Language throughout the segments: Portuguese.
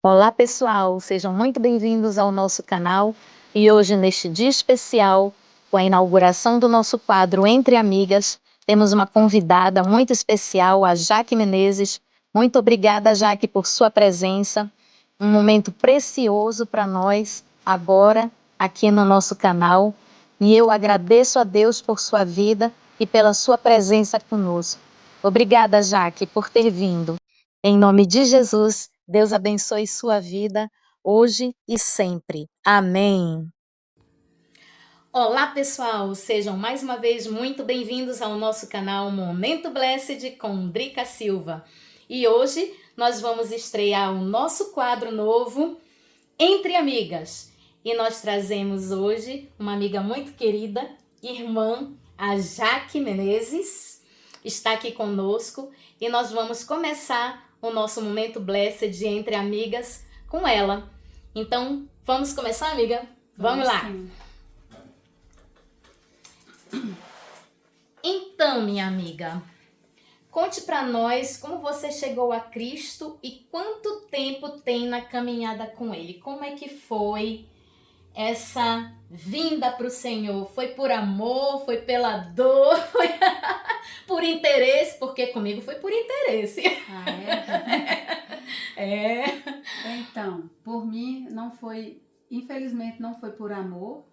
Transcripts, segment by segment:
Olá pessoal, sejam muito bem-vindos ao nosso canal e hoje neste dia especial, com a inauguração do nosso quadro Entre Amigas, temos uma convidada muito especial, a Jaque Menezes. Muito obrigada, Jaque, por sua presença, um momento precioso para nós agora aqui no nosso canal, e eu agradeço a Deus por sua vida e pela sua presença conosco. Obrigada, Jaque, por ter vindo. Em nome de Jesus, Deus abençoe sua vida hoje e sempre. Amém. Olá, pessoal! Sejam mais uma vez muito bem-vindos ao nosso canal Momento Blessed com Drica Silva. E hoje nós vamos estrear o nosso quadro novo, Entre Amigas. E nós trazemos hoje uma amiga muito querida, irmã, a Jaque Menezes, está aqui conosco e nós vamos começar o nosso Momento Blessed Entre Amigas com ela. Então, vamos começar, amiga? Vamos lá! Sim. Então, minha amiga, conte para nós como você chegou a Cristo e quanto tempo tem na caminhada com Ele. Como é que foi essa vinda para o Senhor? Foi por amor? Foi pela dor? Foi por interesse? Porque comigo foi por interesse. Ah, é? Então, por mim não foi, infelizmente não foi por amor.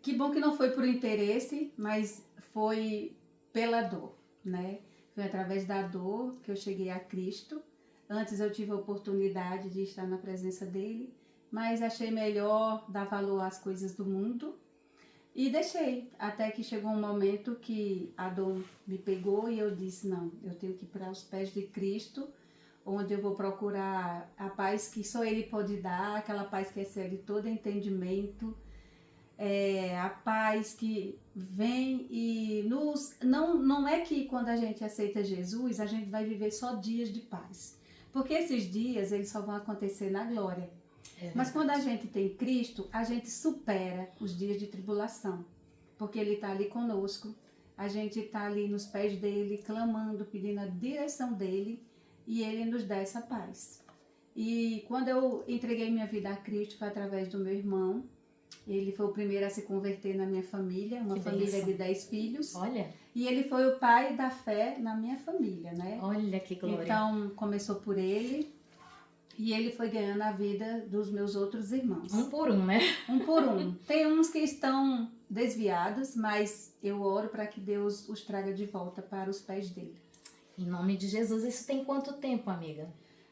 Que bom que não foi por interesse, mas foi pela dor, né? Foi através da dor que eu cheguei a Cristo. Antes eu tive a oportunidade de estar na presença dele, mas achei melhor dar valor às coisas do mundo e deixei, até que chegou um momento que a dor me pegou e eu disse, não, eu tenho que ir para os pés de Cristo, onde eu vou procurar a paz que só Ele pode dar, aquela paz que excede todo entendimento, a paz que vem e não é que quando a gente aceita Jesus, a gente vai viver só dias de paz. Porque esses dias, eles só vão acontecer na glória. Mas quando a gente tem Cristo, a gente supera os dias de tribulação. Porque Ele está ali conosco, a gente está ali nos pés dEle, clamando, pedindo a direção dEle, e Ele nos dá essa paz. E quando eu entreguei minha vida a Cristo, foi através do meu irmão. Ele foi o primeiro a se converter na minha família, uma família de 10 filhos. Olha. E ele foi o pai da fé na minha família, né? Olha que glória. Então, começou por ele e ele foi ganhando a vida dos meus outros irmãos. Um por um, né? Um por um. Tem uns que estão desviados, mas eu oro para que Deus os traga de volta para os pés dele. Em nome de Jesus. Isso tem quanto tempo, amiga?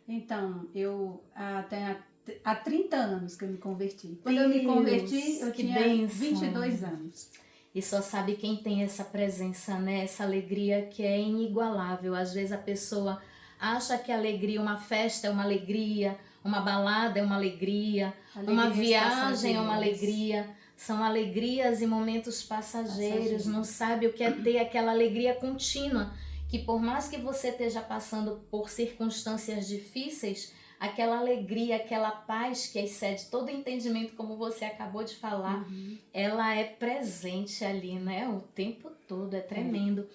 Então, eu tenho há 30 anos que eu me converti. Quando eu me converti, eu tinha 22 anos. E só sabe quem tem essa presença, né? Essa alegria que é inigualável. Às vezes a pessoa acha que a alegria, uma festa é uma alegria, uma balada é uma alegria, uma viagem é uma alegria. São alegrias e momentos passageiros. Não sabe o que é ter aquela alegria contínua. Que por mais que você esteja passando por circunstâncias difíceis, aquela alegria, aquela paz que excede todo entendimento, como você acabou de falar, ela é presente ali, né? O tempo todo, é tremendo.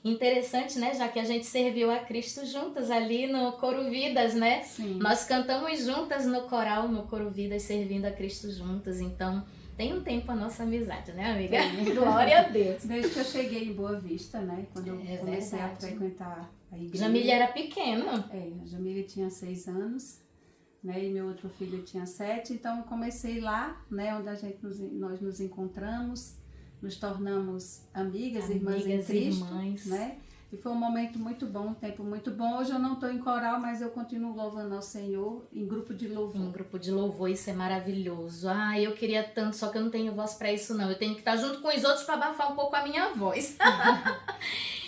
Interessante, né? Já que a gente serviu a Cristo juntas ali no Coro Vidas, né? Sim. Nós cantamos juntas no coral, no Coro Vidas, servindo a Cristo juntas, então... Tem um tempo a nossa amizade, né, amiga? Glória a Deus. Desde que eu cheguei em Boa Vista, né? Quando eu comecei a frequentar a igreja. Jamília era pequena. A Jamília tinha 6 anos, né? E meu outro filho tinha 7. Então, eu comecei lá, né? Onde nós nos encontramos, nos tornamos amigas, irmãs em Cristo, né? E foi um momento muito bom, um tempo muito bom. Hoje eu não estou em coral, mas eu continuo louvando ao Senhor em grupo de louvor. Em grupo de louvor, isso é maravilhoso. Ah, eu queria tanto, só que eu não tenho voz para isso não. Eu tenho que estar junto com os outros para abafar um pouco a minha voz.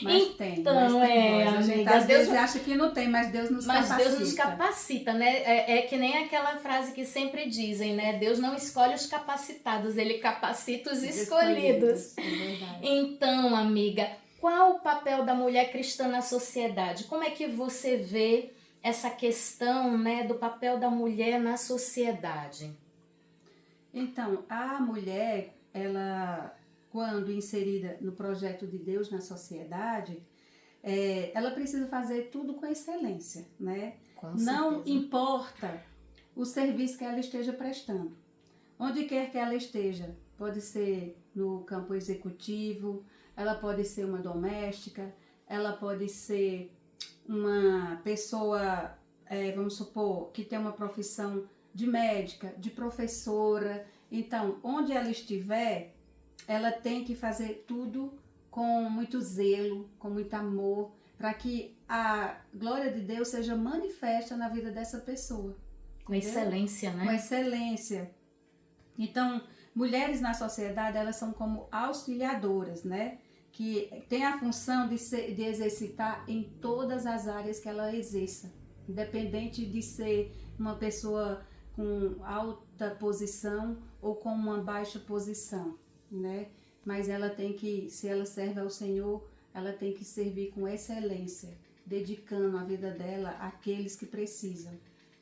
Mas tem voz. A gente às vezes acha que não tem, mas Deus nos capacita. Mas Deus nos capacita, né? É que nem aquela frase que sempre dizem, né? Deus não escolhe os capacitados, Ele capacita os escolhidos. É verdade. Então, amiga, qual o papel da mulher cristã na sociedade? Como é que você vê essa questão, né, do papel da mulher na sociedade? Então, a mulher, ela, quando inserida no projeto de Deus na sociedade, ela precisa fazer tudo com excelência, né? Não importa o serviço que ela esteja prestando. Onde quer que ela esteja, pode ser no campo executivo, ela pode ser uma doméstica, ela pode ser uma pessoa, vamos supor, que tem uma profissão de médica, de professora. Então, onde ela estiver, ela tem que fazer tudo com muito zelo, com muito amor, para que a glória de Deus seja manifesta na vida dessa pessoa. Com excelência, né? Com excelência. Então, mulheres na sociedade, elas são como auxiliadoras, né? Que tem a função de exercitar em todas as áreas que ela exerça, independente de ser uma pessoa com alta posição ou com uma baixa posição, né? Mas ela tem que, se ela serve ao Senhor, ela tem que servir com excelência, dedicando a vida dela àqueles que precisam.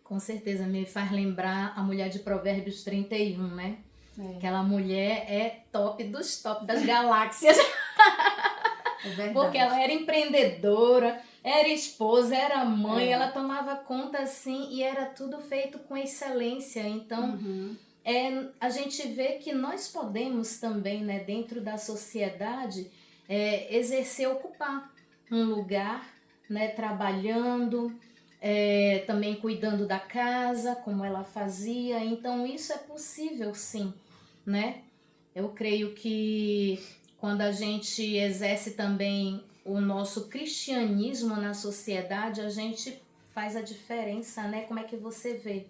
Com certeza, me faz lembrar a mulher de Provérbios 31, né? Aquela mulher é top dos top das galáxias. É verdade. Porque ela era empreendedora, era esposa, era mãe, ela tomava conta assim e era tudo feito com excelência. Então, a gente vê que nós podemos também, né, dentro da sociedade, exercer, ocupar um lugar, né, trabalhando, também cuidando da casa, como ela fazia. Então, isso é possível, sim, né? Eu creio que quando a gente exerce também o nosso cristianismo na sociedade, a gente faz a diferença, né? Como é que você vê?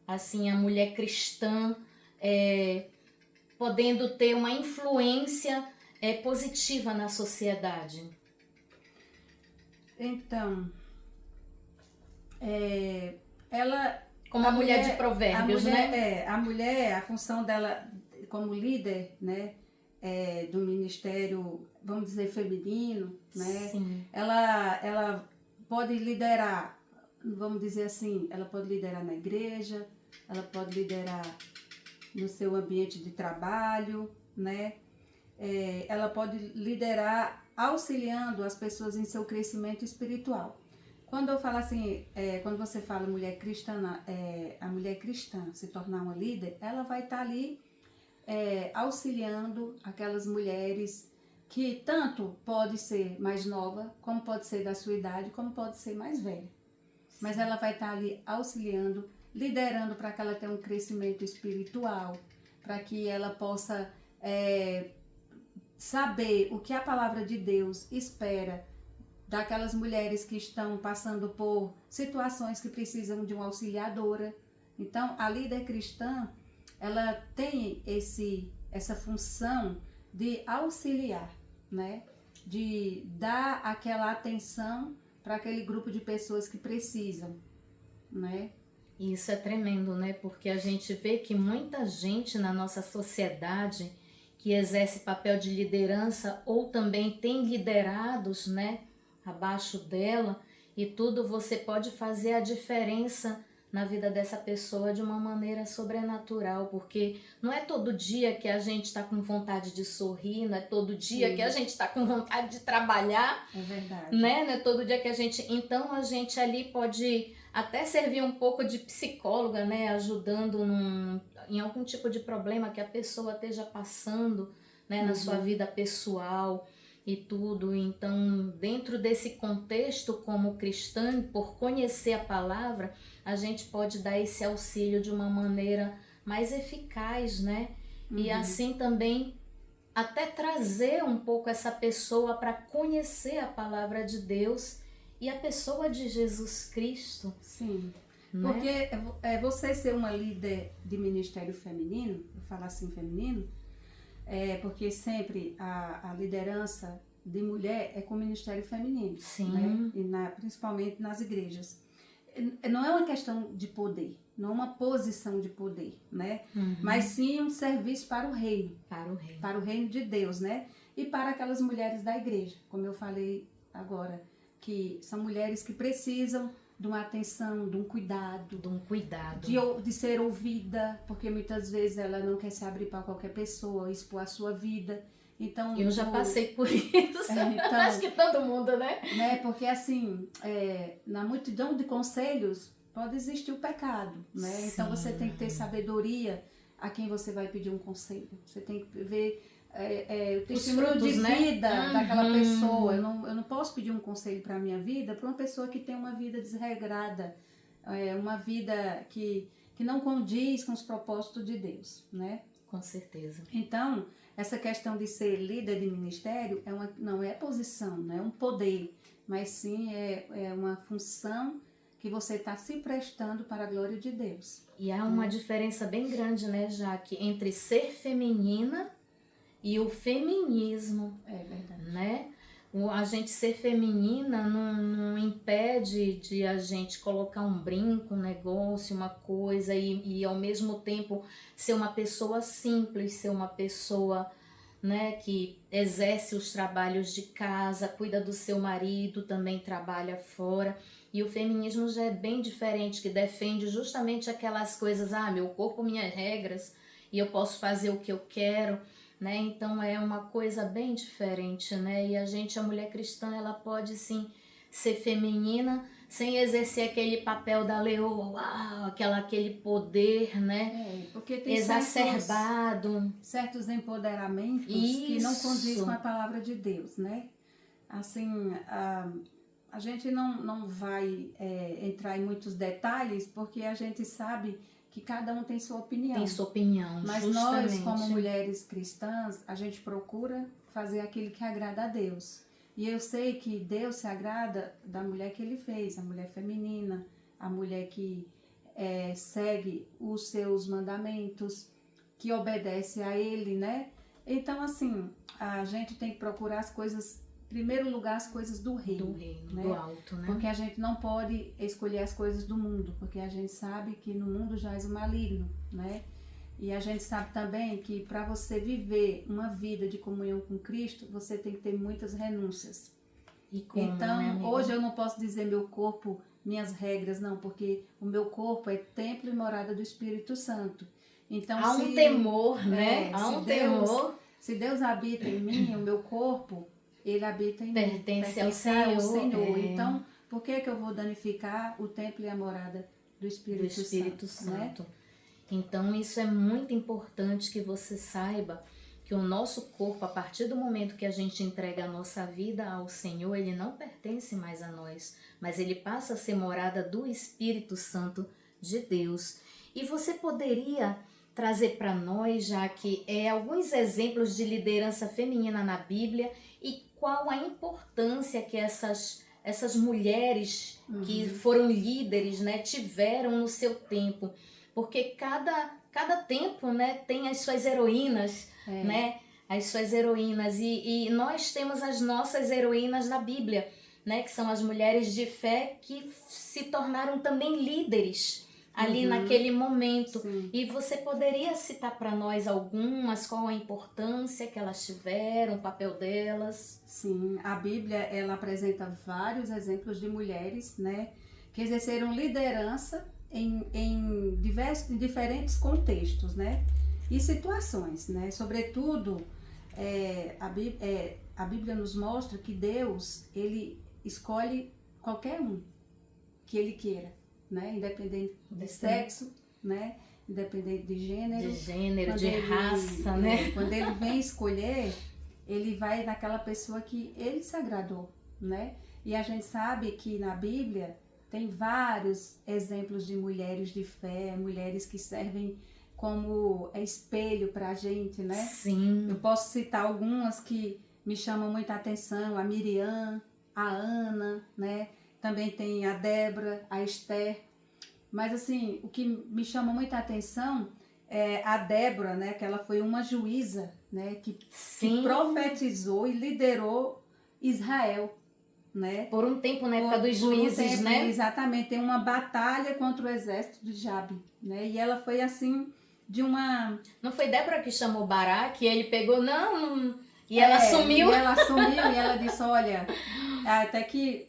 Assim, a mulher cristã podendo ter uma influência positiva na sociedade. Então, ela... Como a mulher de Provérbios, né? A mulher, a função dela como líder, né? Do ministério, vamos dizer, feminino, né? Sim. Ela pode liderar, vamos dizer assim, ela pode liderar na igreja, ela pode liderar no seu ambiente de trabalho, né? Ela pode liderar auxiliando as pessoas em seu crescimento espiritual. Quando eu falo assim, quando você fala mulher cristã, a mulher cristã se tornar uma líder, ela vai estar ali auxiliando aquelas mulheres que tanto pode ser mais nova, como pode ser da sua idade, como pode ser mais velha. Sim. Mas ela vai estar ali auxiliando, liderando para que ela tenha um crescimento espiritual, para que ela possa saber o que a palavra de Deus espera daquelas mulheres que estão passando por situações que precisam de uma auxiliadora. Então, a líder cristã, ela tem essa função de auxiliar, né? De dar aquela atenção para aquele grupo de pessoas que precisam, né? Isso é tremendo, né? Porque a gente vê que muita gente na nossa sociedade que exerce papel de liderança ou também tem liderados, né, abaixo dela, e tudo, você pode fazer a diferença na vida dessa pessoa de uma maneira sobrenatural, porque não é todo dia que a gente está com vontade de sorrir, não é todo dia que a gente está com vontade de trabalhar. É verdade. Né? Não é todo dia que a gente... Então a gente ali pode até servir um pouco de psicóloga, né? Ajudando em algum tipo de problema que a pessoa esteja passando, né? Na sua vida pessoal e tudo. Então, dentro desse contexto, como cristã, por conhecer a palavra, a gente pode dar esse auxílio de uma maneira mais eficaz, né? E assim também até trazer um pouco essa pessoa para conhecer a palavra de Deus e a pessoa de Jesus Cristo. Sim, né? Porque você ser uma líder de ministério feminino, eu falo assim feminino, porque sempre a liderança de mulher é com o ministério feminino. Sim. Né? E principalmente nas igrejas. Não é uma questão de poder, não é uma posição de poder, né? Mas sim um serviço para o reino. Para o reino de Deus, né? E para aquelas mulheres da igreja, como eu falei agora, que são mulheres que precisam de uma atenção, de um cuidado. De ser ouvida, porque muitas vezes ela não quer se abrir para qualquer pessoa, expor a sua vida. Então, eu já passei por isso. Acho que todo mundo, né? Porque assim, na multidão de conselhos, pode existir o pecado, né? Sim. Então você tem que ter sabedoria a quem você vai pedir um conselho. Você tem que ver o testemunho frutos, de né? vida daquela pessoa. Eu não posso pedir um conselho para a minha vida para uma pessoa que tem uma vida desregrada, uma vida que não condiz com os propósitos de Deus, né? Com certeza. Então, essa questão de ser líder de ministério não é posição, não é um poder, mas sim é uma função que você está se prestando para a glória de Deus. E há uma diferença bem grande, né, Jaque, entre ser feminina e o feminismo. É verdade. Né? A gente ser feminina não impede de a gente colocar um brinco, um negócio, uma coisa e ao mesmo tempo ser uma pessoa simples, ser uma pessoa, né, que exerce os trabalhos de casa, cuida do seu marido, também trabalha fora. E o feminismo já é bem diferente, que defende justamente aquelas coisas, meu corpo, minhas regras, e eu posso fazer o que eu quero, né? Então é uma coisa bem diferente, né? E a mulher cristã, ela pode sim ser feminina, sem exercer aquele papel da leoa, aquele poder, né? Porque tem exacerbado. certos empoderamentos que não condizem com a palavra de Deus, né? Assim, a gente não vai entrar em muitos detalhes, porque a gente sabe que cada um tem sua opinião. Tem sua opinião, mas justamente. Nós, como mulheres cristãs, a gente procura fazer aquilo que agrada a Deus. E eu sei que Deus se agrada da mulher que Ele fez, a mulher feminina, a mulher que segue os seus mandamentos, que obedece a Ele, né? Então, assim, a gente tem que procurar as coisas, em primeiro lugar, as coisas do reino. Do reino, né? Do alto, né? Porque a gente não pode escolher as coisas do mundo, porque a gente sabe que no mundo jaz o maligno, né? E a gente sabe também que para você viver uma vida de comunhão com Cristo, você tem que ter muitas renúncias. E como, então, né, hoje eu não posso dizer meu corpo, minhas regras, não, porque o meu corpo é templo e morada do Espírito Santo. Então, há um temor, né? Há um temor. Se Deus habita em mim, o meu corpo, ele habita em mim. Pertence ao Senhor. Então, por que eu vou danificar o templo e a morada do Espírito Santo? Né? Então, isso é muito importante que você saiba que o nosso corpo, a partir do momento que a gente entrega a nossa vida ao Senhor, ele não pertence mais a nós, mas ele passa a ser morada do Espírito Santo de Deus. E você poderia trazer para nós, já que alguns exemplos de liderança feminina na Bíblia e qual a importância que essas mulheres que foram líderes, né, tiveram no seu tempo, porque cada tempo, né, tem as suas heroínas, né, as suas heroínas e nós temos as nossas heroínas na Bíblia, né, que são as mulheres de fé que se tornaram também líderes ali naquele momento. Sim. E você poderia citar para nós algumas, qual a importância que elas tiveram, o papel delas? Sim, a Bíblia, ela apresenta vários exemplos de mulheres, né, que exerceram liderança em diferentes contextos, né, e situações, né, sobretudo a Bíblia nos mostra que Deus, ele escolhe qualquer um que ele queira, né, independente de sexo, né, independente de gênero, de raça, né? Quando ele vem escolher, ele vai naquela pessoa que ele se agradou, né? E a gente sabe que na Bíblia tem vários exemplos de mulheres de fé, mulheres que servem como espelho pra gente, né? Sim. Eu posso citar algumas que me chamam muita atenção, a Miriam, a Ana, né? Também tem a Débora, a Esther. Mas assim, o que me chama muita atenção é a Débora, né? Que ela foi uma juíza, né? Que profetizou e liderou Israel, né? Por um tempo, na época dos juízes, né? Exatamente, tem uma batalha contra o exército de Jabe, né? E ela foi assim, de uma... Não foi Débora que chamou Baraque e ele pegou, e ela assumiu. E ela assumiu e ela disse, olha, até que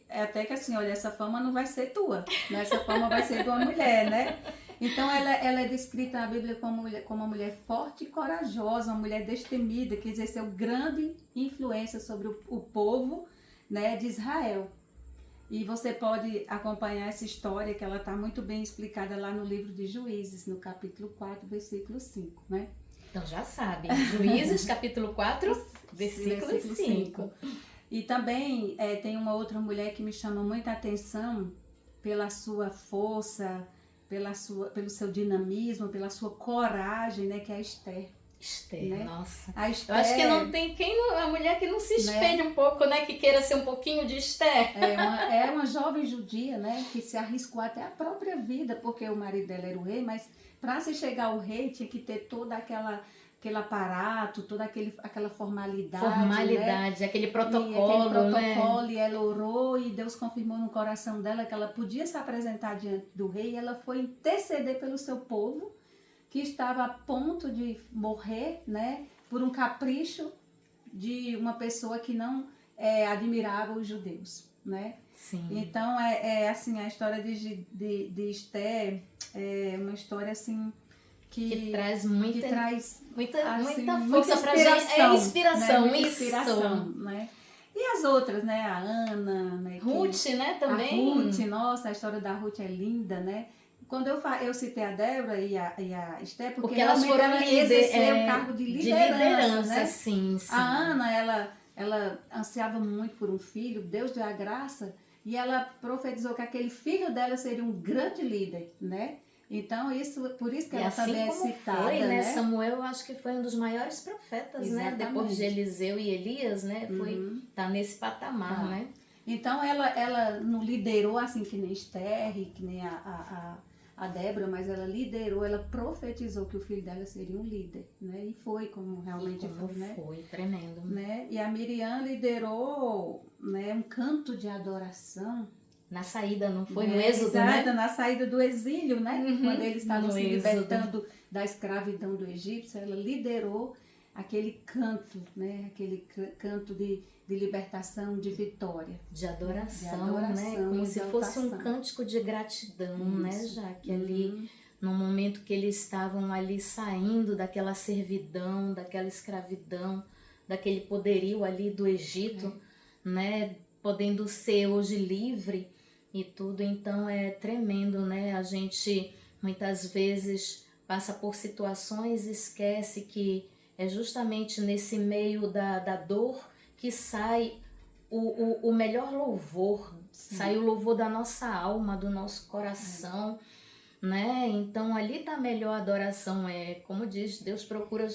assim, olha, essa fama não vai ser tua, né? Essa fama vai ser de uma mulher, né? Então ela é descrita na Bíblia como uma mulher forte e corajosa, uma mulher destemida, que exerceu grande influência sobre o povo, né, de Israel. E você pode acompanhar essa história, que ela está muito bem explicada lá no livro de Juízes, no capítulo 4, versículo 5, né? Então já sabe, Juízes capítulo 4, versículo 5. E também tem uma outra mulher que me chama muita atenção pela sua força, pelo seu dinamismo, pela sua coragem, né? Que é a Esther. Esther, né? nossa. A Esther, Eu acho que não tem a mulher que não se espelhe um pouco, né? Que queira ser um pouquinho de Esther. É uma jovem judia, né? Que se arriscou até a própria vida, porque o marido dela era o rei, mas para se chegar ao rei tinha que ter toda aquele aparato, toda aquela formalidade, né? Aquele protocolo, e ela orou e Deus confirmou no coração dela que ela podia se apresentar diante do rei, e ela foi interceder pelo seu povo, que estava a ponto de morrer, né, por um capricho de uma pessoa que não admirava os judeus, né? Sim. Então, assim, a história de Esther é uma história, assim, que traz muita força pra gente. É inspiração, né? inspiração, né? E as outras, né? A Ana, né? Ruth, né? Também. A Ruth, nossa, a história da Ruth é linda, né? Quando eu citei a Débora e a Esther, porque elas foram exercer o cargo de liderança, né? Sim. A Ana, ela ansiava muito por um filho, Deus deu a graça, e ela profetizou que aquele filho dela seria um grande líder, né? Então, por isso que ela assim também é citada, foi, né? Samuel, eu acho que foi um dos maiores profetas, Exatamente. né? Depois de Eliseu e Elias, né? Tá nesse patamar, né? Então, ela não liderou assim que nem Esther, que nem a Débora, mas ela liderou, ela profetizou que o filho dela seria um líder, né? E foi como realmente foi, né? Foi, tremendo. Né? E a Miriam liderou, né, um canto de adoração. Na saída, não foi? No êxodo, exato, né? na saída do exílio, né? Quando eles estavam se libertando da escravidão do Egito, ela liderou aquele canto, né? Aquele canto de libertação, de vitória. De adoração, né? Como se fosse um cântico de gratidão, né? Já que ali, no momento que eles estavam ali saindo daquela servidão, daquela escravidão, daquele poderio ali do Egito, né? Podendo ser hoje livre e tudo, então é tremendo, né? A gente muitas vezes passa por situações e esquece que é justamente nesse meio da dor que sai o melhor louvor, sai o louvor da nossa alma, do nosso coração, né? Então ali tá a melhor adoração, como diz, Deus procura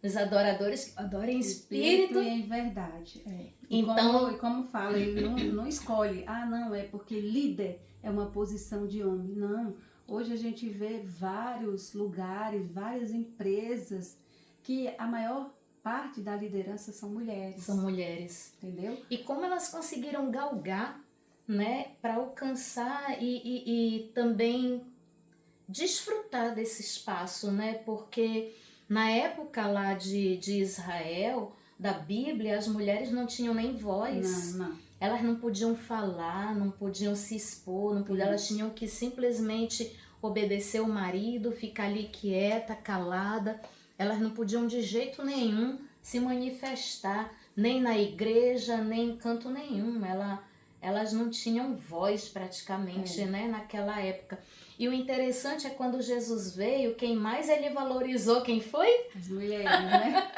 os adoradores que adorem em espírito e em verdade. Então, como fala, ele não escolhe, não, é porque líder é uma posição de homem. Não, hoje a gente vê vários lugares, várias empresas que a maior parte da liderança são mulheres. São mulheres. Entendeu? E como elas conseguiram galgar, né, para alcançar e também desfrutar desse espaço, né? Porque na época lá de Israel, da Bíblia, as mulheres não tinham nem voz. Não. Elas não podiam falar, não podiam se expor, elas tinham que simplesmente obedecer o marido, ficar ali quieta, calada. Elas não podiam de jeito nenhum se manifestar, nem na igreja, nem em canto nenhum. Elas não tinham voz praticamente, né, naquela época. E o interessante é quando Jesus veio, quem mais ele valorizou, quem foi? As mulheres, né?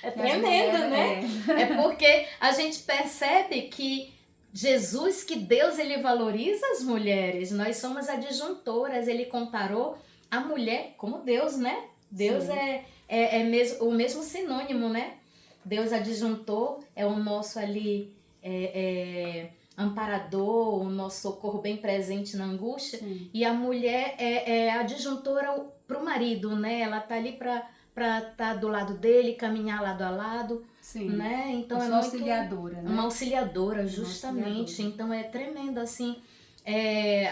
É tremendo, né? É porque a gente percebe que Jesus, que Deus, ele valoriza as mulheres. Nós somos adjuntoras, ele comparou a mulher como Deus, né? Deus o mesmo sinônimo, né? Deus adjuntor, é o nosso ali amparador, o nosso socorro bem presente na angústia. Sim. E a mulher é adjuntora para o marido, né? Ela tá ali para estar do lado dele, caminhar lado a lado. Sim. Né? Então uma auxiliadora, né? Uma auxiliadora, justamente. Então é tremendo, assim.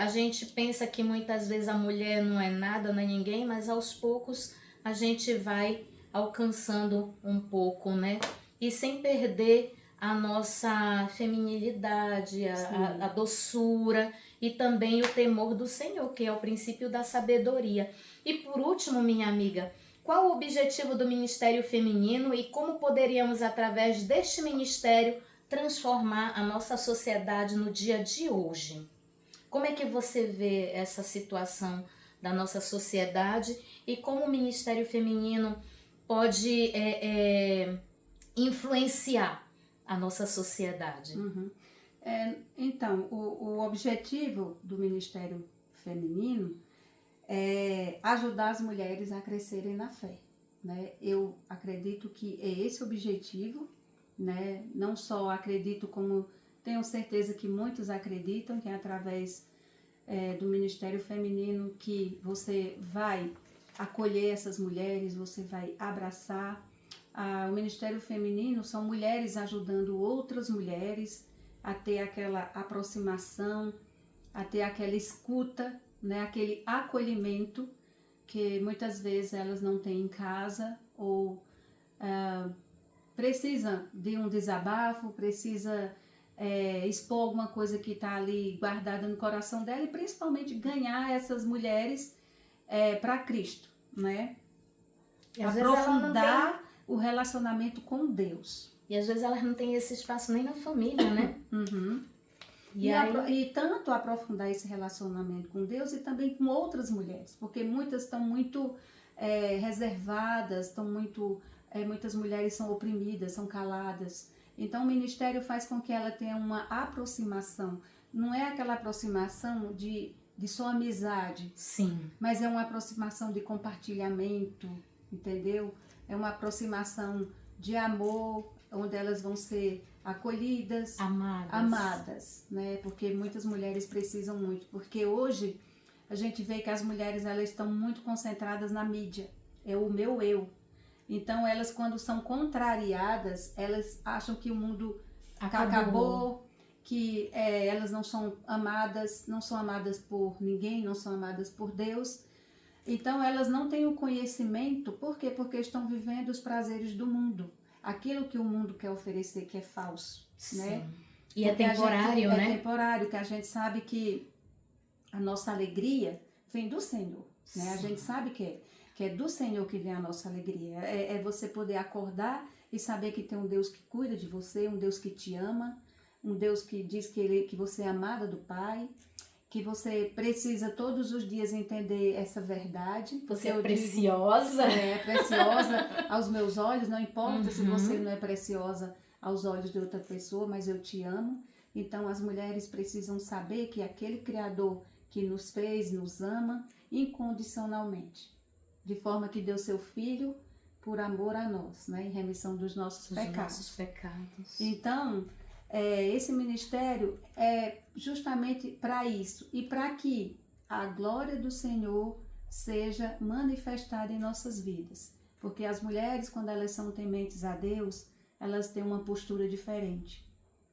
A gente pensa que muitas vezes a mulher não é nada, não é ninguém, mas aos poucos a gente vai alcançando um pouco, né? E sem perder a nossa feminilidade, a doçura e também o temor do Senhor, que é o princípio da sabedoria. E por último, minha amiga, qual o objetivo do Ministério Feminino e como poderíamos, através deste ministério, transformar a nossa sociedade no dia de hoje. Como é que você vê essa situação da nossa sociedade e como o Ministério Feminino pode influenciar a nossa sociedade? Uhum. Então, o objetivo do Ministério Feminino é ajudar as mulheres a crescerem na fé, né? Eu acredito que é esse o objetivo, né? Não só acredito, como tenho certeza que muitos acreditam que é através do Ministério Feminino que você vai acolher essas mulheres, você vai abraçar. O Ministério Feminino são mulheres ajudando outras mulheres a ter aquela aproximação, a ter aquela escuta, né? Aquele acolhimento que muitas vezes elas não têm em casa ou precisa de um desabafo, precisa expor alguma coisa que está ali guardada no coração dela e principalmente ganhar essas mulheres para Cristo, né? Aprofundar o relacionamento com Deus. E às vezes elas não têm esse espaço nem na família, né? Uhum. E tanto aprofundar esse relacionamento com Deus e também com outras mulheres, porque muitas estão muito reservadas, muitas mulheres são oprimidas, são caladas. Então o ministério faz com que ela tenha uma aproximação. Não é aquela aproximação de só amizade. Sim. Mas é uma aproximação de compartilhamento, entendeu? É uma aproximação de amor, onde elas vão ser acolhidas, amadas, né? Porque muitas mulheres precisam muito. Porque hoje a gente vê que as mulheres elas estão muito concentradas na mídia. É o meu eu. Então elas, quando são contrariadas, elas acham que o mundo acabou, que elas não são amadas por ninguém, não são amadas por Deus. Então elas não têm o conhecimento. Por quê? Porque estão vivendo os prazeres do mundo. Aquilo que o mundo quer oferecer, que é falso. Sim. Né? E é temporário, né? É temporário, que a gente sabe que a nossa alegria vem do Senhor. Né? A gente sabe que é do Senhor que vem a nossa alegria. É você poder acordar e saber que tem um Deus que cuida de você, um Deus que te ama, um Deus que diz que você é amada do Pai, que você precisa todos os dias entender essa verdade. Você é preciosa. É preciosa aos meus olhos, não importa se você não é preciosa aos olhos de outra pessoa, mas eu te amo. Então as mulheres precisam saber que aquele Criador que nos fez, nos ama incondicionalmente, de forma que deu seu Filho por amor a nós, né, em remissão dos nossos pecados. Então, esse ministério é justamente para isso e para que a glória do Senhor seja manifestada em nossas vidas. Porque as mulheres, quando elas são tementes a Deus, elas têm uma postura diferente.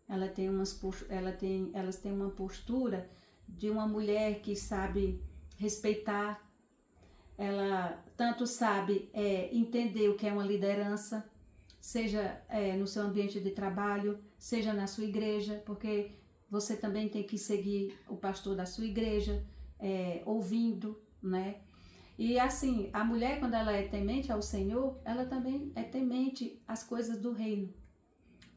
Elas têm uma postura de uma mulher que sabe respeitar. Ela tanto sabe entender o que é uma liderança, seja no seu ambiente de trabalho, seja na sua igreja, porque você também tem que seguir o pastor da sua igreja, ouvindo, né? E assim, a mulher, quando ela é temente ao Senhor, ela também é temente às coisas do reino.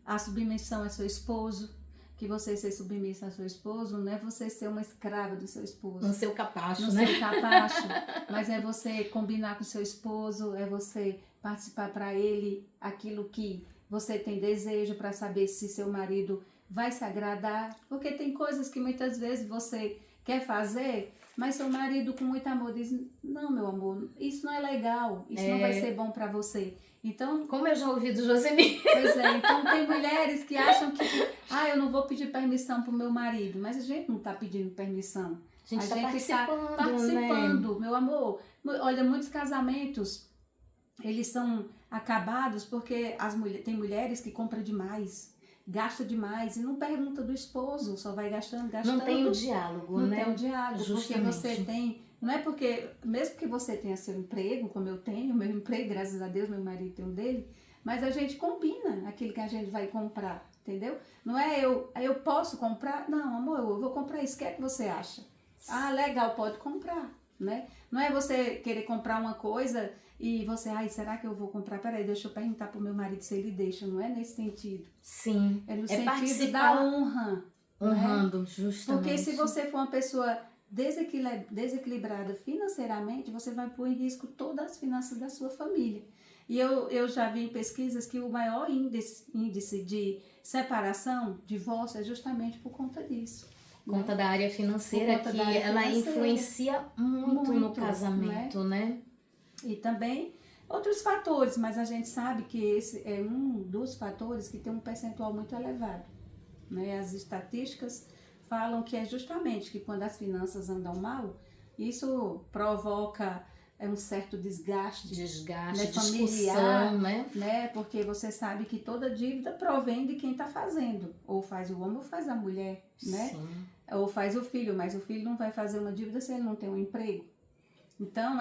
A submissão a seu esposo, que você ser submissa a seu esposo, não é você ser uma escrava do seu esposo. No seu capacho, no né? seu capacho, mas é você combinar com seu esposo, é você participar para ele aquilo que você tem desejo, para saber se seu marido vai se agradar, porque tem coisas que muitas vezes você quer fazer, mas seu marido com muito amor diz, não, meu amor, isso não é legal, isso não vai ser bom para você. Então, como eu já ouvi do Josemir. Pois é, então tem mulheres que acham que, eu não vou pedir permissão pro meu marido, mas a gente não tá pedindo permissão. A gente tá participando, né? Meu amor. Olha, muitos casamentos, eles são acabados porque tem mulheres que compram demais, gasta demais e não pergunta do esposo, só vai gastando. Não tem o diálogo, não né? Não tem o diálogo, justamente. Porque você tem... Não é porque, mesmo que você tenha seu emprego, como eu tenho, meu emprego, graças a Deus, meu marido tem um dele, mas a gente combina aquilo que a gente vai comprar, entendeu? Não é eu posso comprar? Não, amor, eu vou comprar isso, o que é que você acha? Legal, pode comprar, né? Não é você querer comprar uma coisa e você, ai, será que eu vou comprar? Peraí, deixa eu perguntar pro meu marido se ele deixa. Não é nesse sentido. Sim. É no É sentido participar da honra. honrando, Né? justamente. Porque se você for uma pessoa desequilibrada financeiramente, você vai pôr em risco todas as finanças da sua família. E eu já vi em pesquisas que o maior índice de separação, divórcio, é justamente por conta disso. Por conta da área financeira, que ela influencia muito no casamento, né? E também outros fatores, mas a gente sabe que esse é um dos fatores que tem um percentual muito elevado. Né? As estatísticas falam que é justamente que quando as finanças andam mal, isso provoca um certo desgaste né, familiar, né? Porque você sabe que toda dívida provém de quem está fazendo, ou faz o homem ou faz a mulher, né? Sim. Ou faz o filho, mas o filho não vai fazer uma dívida se ele não tem um emprego. Então,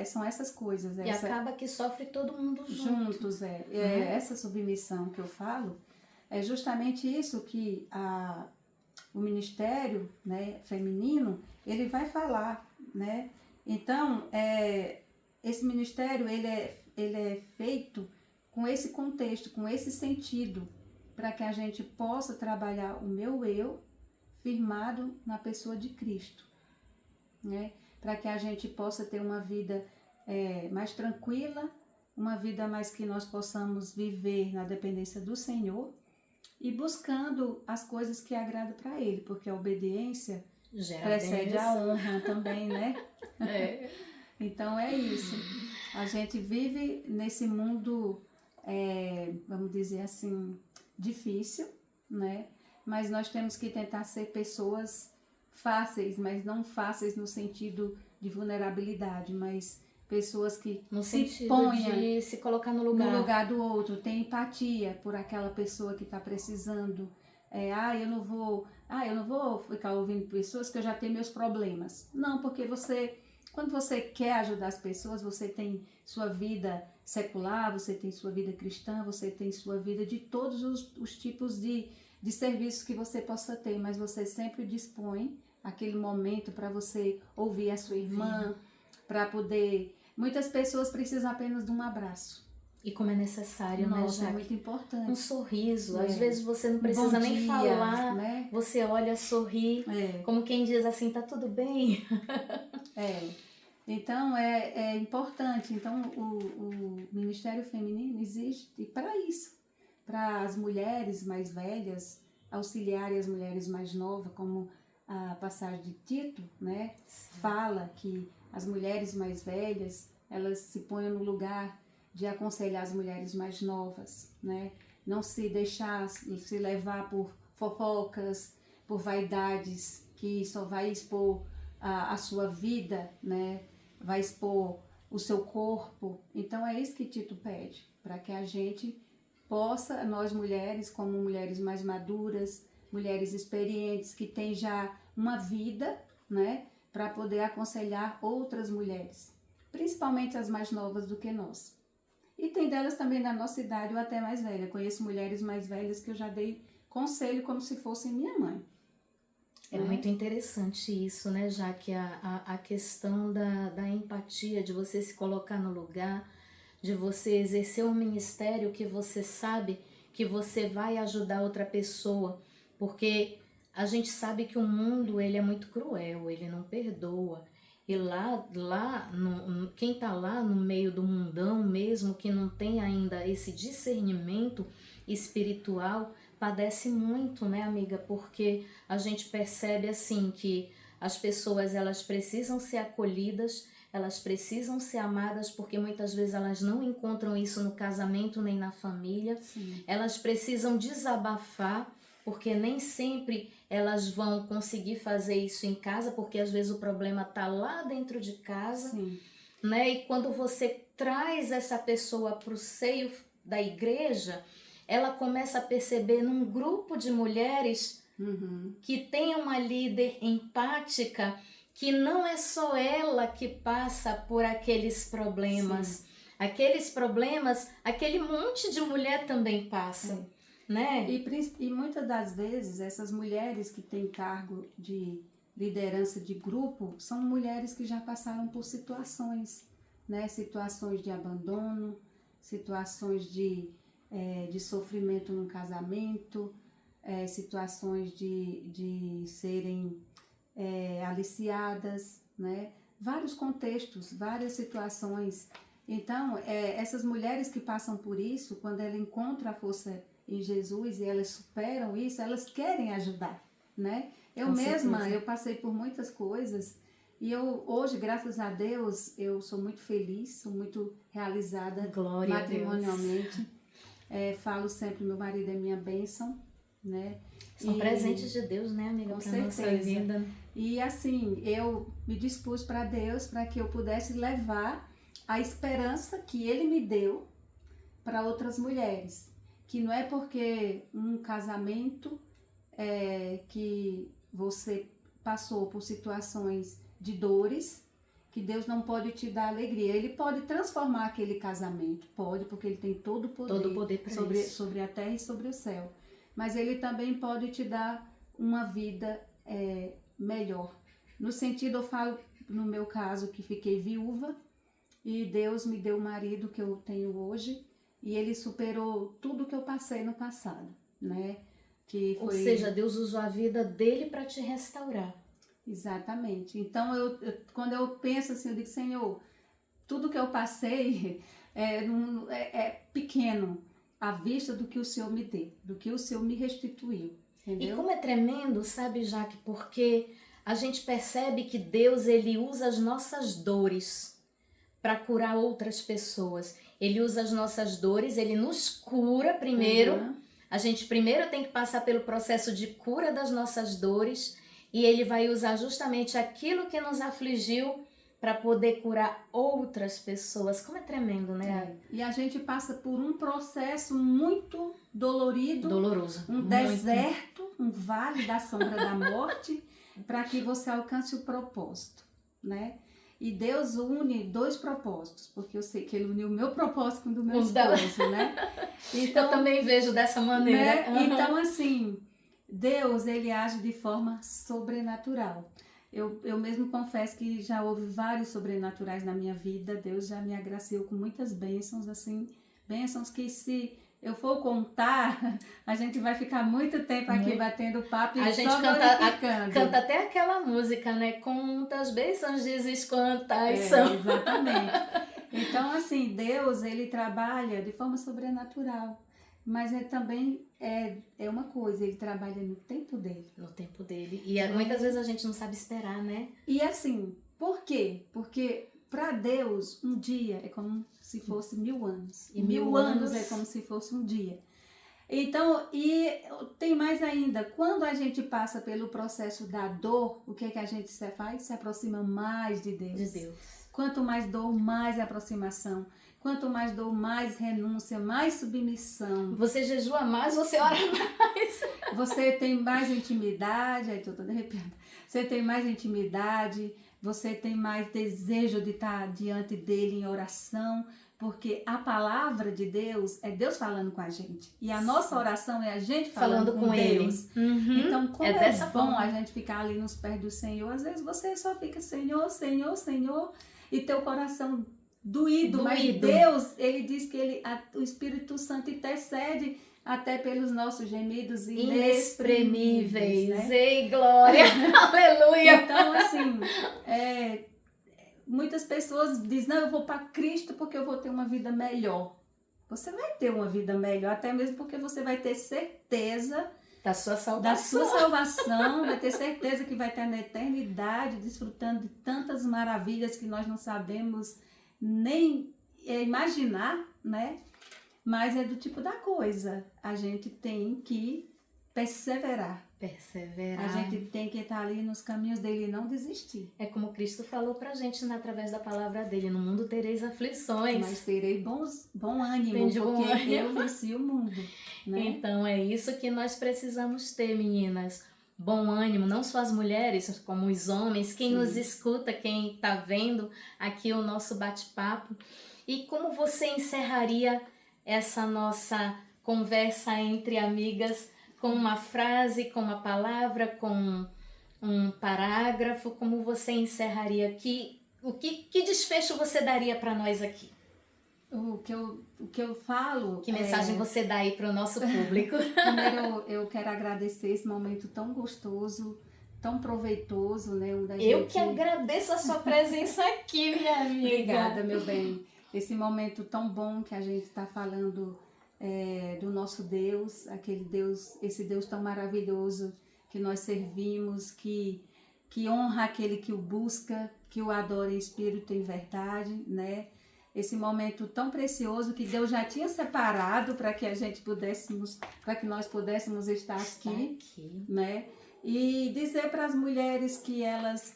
são essas coisas. E acaba que sofre todo mundo juntos. Essa submissão que eu falo é justamente isso que o ministério, né, feminino, ele vai falar, né? Então, esse ministério, ele é feito com esse contexto, com esse sentido, para que a gente possa trabalhar o meu eu firmado na pessoa de Cristo, né? Para que a gente possa ter uma vida mais tranquila, uma vida mais que nós possamos viver na dependência do Senhor e buscando as coisas que agradam para Ele, porque a obediência precede a honra também, né? Então é isso. A gente vive nesse mundo, vamos dizer assim, difícil, né? Mas nós temos que tentar ser pessoas fáceis, mas não fáceis no sentido de vulnerabilidade, mas pessoas que se ponham de se colocar no lugar do outro, tem empatia por aquela pessoa que está precisando. Eu não vou ficar ouvindo pessoas que eu já tenho meus problemas. Não, porque quando você quer ajudar as pessoas, você tem sua vida secular, você tem sua vida cristã, você tem sua vida de todos os tipos de serviços que você possa ter, mas você sempre dispõe aquele momento para você ouvir a sua irmã, para poder... Muitas pessoas precisam apenas de um abraço. E como é necessário, Nossa, né, é muito importante. Um sorriso. Às vezes você não precisa nem falar, né? Você olha, sorri, como quem diz assim, tá tudo bem. Então, é importante. Então, o Ministério Feminino existe para isso. Para as mulheres mais velhas auxiliarem as mulheres mais novas, como a passagem de Tito, né? Fala que as mulheres mais velhas, elas se põem no lugar de aconselhar as mulheres mais novas, né? Não se deixar se levar por fofocas, por vaidades, que só vai expor a sua vida, né? Vai expor o seu corpo. Então é isso que Tito pede, para que a gente possa, nós mulheres, como mulheres mais maduras, mulheres experientes, que têm já uma vida, né? Para poder aconselhar outras mulheres, principalmente as mais novas do que nós. E tem delas também da nossa idade ou até mais velha. Conheço mulheres mais velhas que eu já dei conselho como se fossem minha mãe. É muito interessante isso, né? Já que a questão da empatia, de você se colocar no lugar, de você exercer um ministério que você sabe que você vai ajudar outra pessoa, porque a gente sabe que o mundo ele é muito cruel, ele não perdoa. E quem está lá no meio do mundão mesmo, que não tem ainda esse discernimento espiritual, padece muito, né, amiga? Porque a gente percebe assim que as pessoas elas precisam ser acolhidas, elas precisam ser amadas, porque muitas vezes elas não encontram isso no casamento nem na família. Sim. Elas precisam desabafar, porque nem sempre elas vão conseguir fazer isso em casa, porque às vezes o problema está lá dentro de casa. Sim. Né? E quando você traz essa pessoa para o seio da igreja, ela começa a perceber num grupo de mulheres que tem uma líder empática, que não é só ela que passa por aqueles problemas. Sim. Aqueles problemas, aquele monte de mulher também passa. Né? E muitas das vezes essas mulheres que têm cargo de liderança de grupo são mulheres que já passaram por situações, né? Situações de abandono, situações de sofrimento no casamento, situações de serem aliciadas, né? Vários contextos, várias situações. Então, essas mulheres que passam por isso, quando elas encontram a força em Jesus e elas superam isso, elas querem ajudar, né? Eu mesma, eu passei por muitas coisas e eu hoje, graças a Deus, eu sou muito feliz, sou muito realizada Glória matrimonialmente. Falo sempre, meu marido é minha bênção, né? São presentes de Deus, né, amiga? Com pra nossa certeza. vida. E assim, eu me dispus para Deus para que eu pudesse levar a esperança que Ele me deu para outras mulheres. Que não é porque um casamento que você passou por situações de dores que Deus não pode te dar alegria. Ele pode transformar aquele casamento, pode, porque Ele tem todo o poder, sobre a terra e sobre o céu. Mas Ele também pode te dar uma vida melhor. No sentido, eu falo, no meu caso, que fiquei viúva e Deus me deu o marido que eu tenho hoje e Ele superou tudo que eu passei no passado, né? Ou seja, Deus usou a vida dele para te restaurar. Exatamente. Então, quando eu penso assim, eu digo, Senhor, tudo que eu passei é pequeno à vista do que o Senhor me deu, do que o Senhor me restituiu. Entendeu? E como é tremendo, sabe, Jaque, porque a gente percebe que Deus, ele usa as nossas dores para curar outras pessoas. Ele usa as nossas dores, ele nos cura primeiro. Uhum. A gente primeiro tem que passar pelo processo de cura das nossas dores e ele vai usar justamente aquilo que nos afligiu para poder curar outras pessoas. Como é tremendo, né? E a gente passa por um processo muito dolorido, doloroso, um deserto, um vale da sombra da morte, para que você alcance o propósito, né? E Deus une dois propósitos, porque eu sei que Ele uniu o meu propósito com o do meu esposo, né? Então, eu também vejo dessa maneira. Né? Uhum. Então, assim, Deus, Ele age de forma sobrenatural. Eu mesmo confesso que já houve vários sobrenaturais na minha vida. Deus já me agraciou com muitas bênçãos, assim, bênçãos que se eu for contar, a gente vai ficar muito tempo aqui batendo papo e a gente canta até aquela música, né? Quantas bênçãos dizes quantas são. Exatamente. Então, assim, Deus, Ele trabalha de forma sobrenatural. Mas também é uma coisa, Ele trabalha no tempo dele. No tempo dele. E muitas vezes a gente não sabe esperar, né? E assim, por quê? Porque para Deus, um dia é como se fosse 1000 anos. E 1000 anos é como se fosse um dia. Então, e tem mais ainda, quando a gente passa pelo processo da dor, o que é que a gente faz? Se aproxima mais de Deus. De Deus. Quanto mais dor, mais aproximação. Quanto mais dor, mais renúncia, mais submissão. Você jejua mais, você ora mais. Você tem mais intimidade, aí tô toda arrepiada. Você tem mais intimidade, você tem mais desejo de estar diante dele em oração, porque a palavra de Deus é Deus falando com a gente. E a nossa oração é a gente falando com Deus. Ele. Uhum. Então, como é bom a gente ficar ali nos pés do Senhor. Às vezes você só fica Senhor, Senhor, Senhor, e teu coração doído. Mas Deus, Ele diz que o Espírito Santo intercede até pelos nossos gemidos inexprimíveis. Né? Ei, glória! Aleluia! Então, assim, muitas pessoas dizem, não, eu vou para Cristo porque eu vou ter uma vida melhor. Você vai ter uma vida melhor, até mesmo porque você vai ter certeza da sua salvação, vai ter certeza que vai estar na eternidade, desfrutando de tantas maravilhas que nós não sabemos nem imaginar, né? Mas é do tipo da coisa, a gente tem que perseverar. A gente tem que estar ali nos caminhos dele e não desistir. É como Cristo falou pra gente através da palavra dele, no mundo tereis aflições. Mas terei bom ânimo, porque eu venci o mundo. Né? Então é isso que nós precisamos ter, meninas. Bom ânimo, não só as mulheres, como os homens, quem nos escuta, quem está vendo aqui o nosso bate-papo. E como você encerraria essa nossa conversa entre amigas com uma frase, com uma palavra, com um parágrafo? Como você encerraria? Que que desfecho você daria para nós aqui? O que eu falo... Que mensagem você dá aí para o nosso público? Primeiro, eu quero agradecer esse momento tão gostoso, tão proveitoso, né? Eu que agradeço a sua presença aqui, minha amiga. Obrigada, meu bem. Esse momento tão bom que a gente está falando do nosso Deus, esse Deus tão maravilhoso que nós servimos, que honra aquele que o busca, que o adora em espírito e em verdade, né? Esse momento tão precioso que Deus já tinha separado para que nós pudéssemos estar aqui, né? E dizer para as mulheres que elas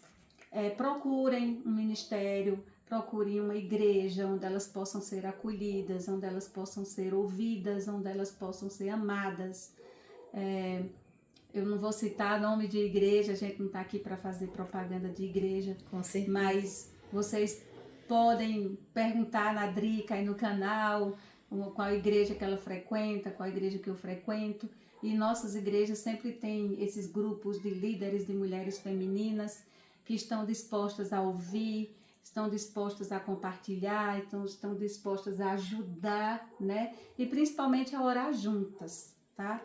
procurem um ministério, procurem uma igreja onde elas possam ser acolhidas, onde elas possam ser ouvidas, onde elas possam ser amadas. Eu não vou citar nome de igreja, a gente não está aqui para fazer propaganda de igreja, com certeza. Mas vocês podem perguntar na Drica aí no canal qual igreja que ela frequenta, qual igreja que eu frequento. E nossas igrejas sempre têm esses grupos de líderes de mulheres femininas que estão dispostas a ouvir, estão dispostas a compartilhar, estão dispostas a ajudar, né? E principalmente a orar juntas, tá?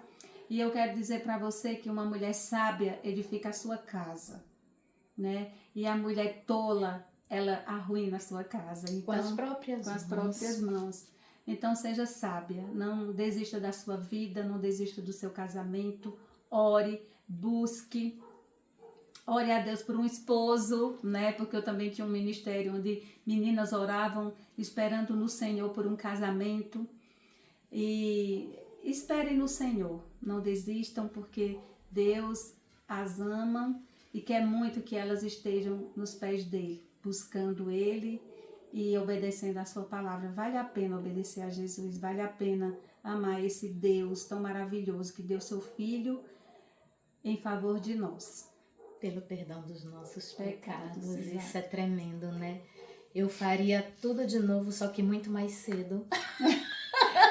E eu quero dizer para você que uma mulher sábia edifica a sua casa, né? E a mulher tola, ela arruína a sua casa. Então, com as próprias mãos. Então, seja sábia, não desista da sua vida, não desista do seu casamento, ore, busque, ore a Deus por um esposo, né? Porque eu também tinha um ministério onde meninas oravam esperando no Senhor por um casamento. E esperem no Senhor, não desistam, porque Deus as ama e quer muito que elas estejam nos pés dele, buscando ele e obedecendo a sua palavra. Vale a pena obedecer a Jesus, vale a pena amar esse Deus tão maravilhoso que deu seu Filho em favor de nós. Pelo perdão dos nossos pecados. Isso é tremendo, né? Eu faria tudo de novo, só que muito mais cedo.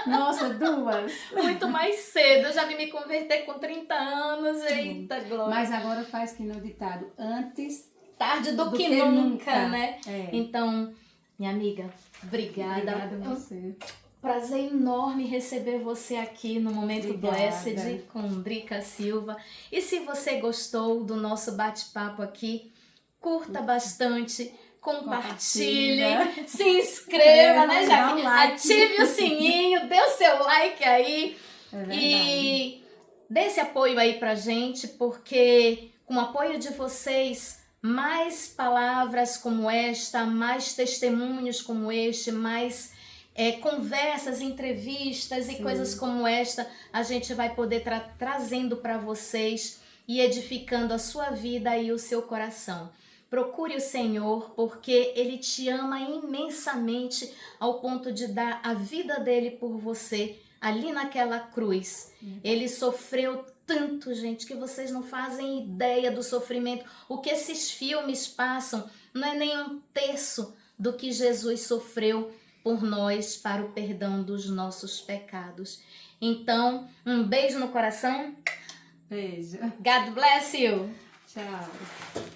Nossa, duas! Muito mais cedo. Eu já vim me converter com 30 anos. Eita, glória! Mas agora faz que no ditado, antes... Tarde do que nunca, né? É. Então, minha amiga, obrigada. Obrigada a você. Prazer enorme receber você aqui no Momento Blessed com Drica Silva. E se você gostou do nosso bate-papo aqui, curta bastante, compartilhe, se inscreva, né, Jaque? Ative o sininho, dê o seu like aí e dê esse apoio aí pra gente, porque com o apoio de vocês, mais palavras como esta, mais testemunhos como este, mais conversas, entrevistas e coisas como esta, a gente vai poder trazendo para vocês e edificando a sua vida e o seu coração. Procure o Senhor, porque Ele te ama imensamente ao ponto de dar a vida dele por você ali naquela cruz. Ele sofreu tanto, gente, que vocês não fazem ideia do sofrimento. O que esses filmes passam não é nem um terço do que Jesus sofreu por nós para o perdão dos nossos pecados. Então, um beijo no coração. Beijo. God bless you. Tchau.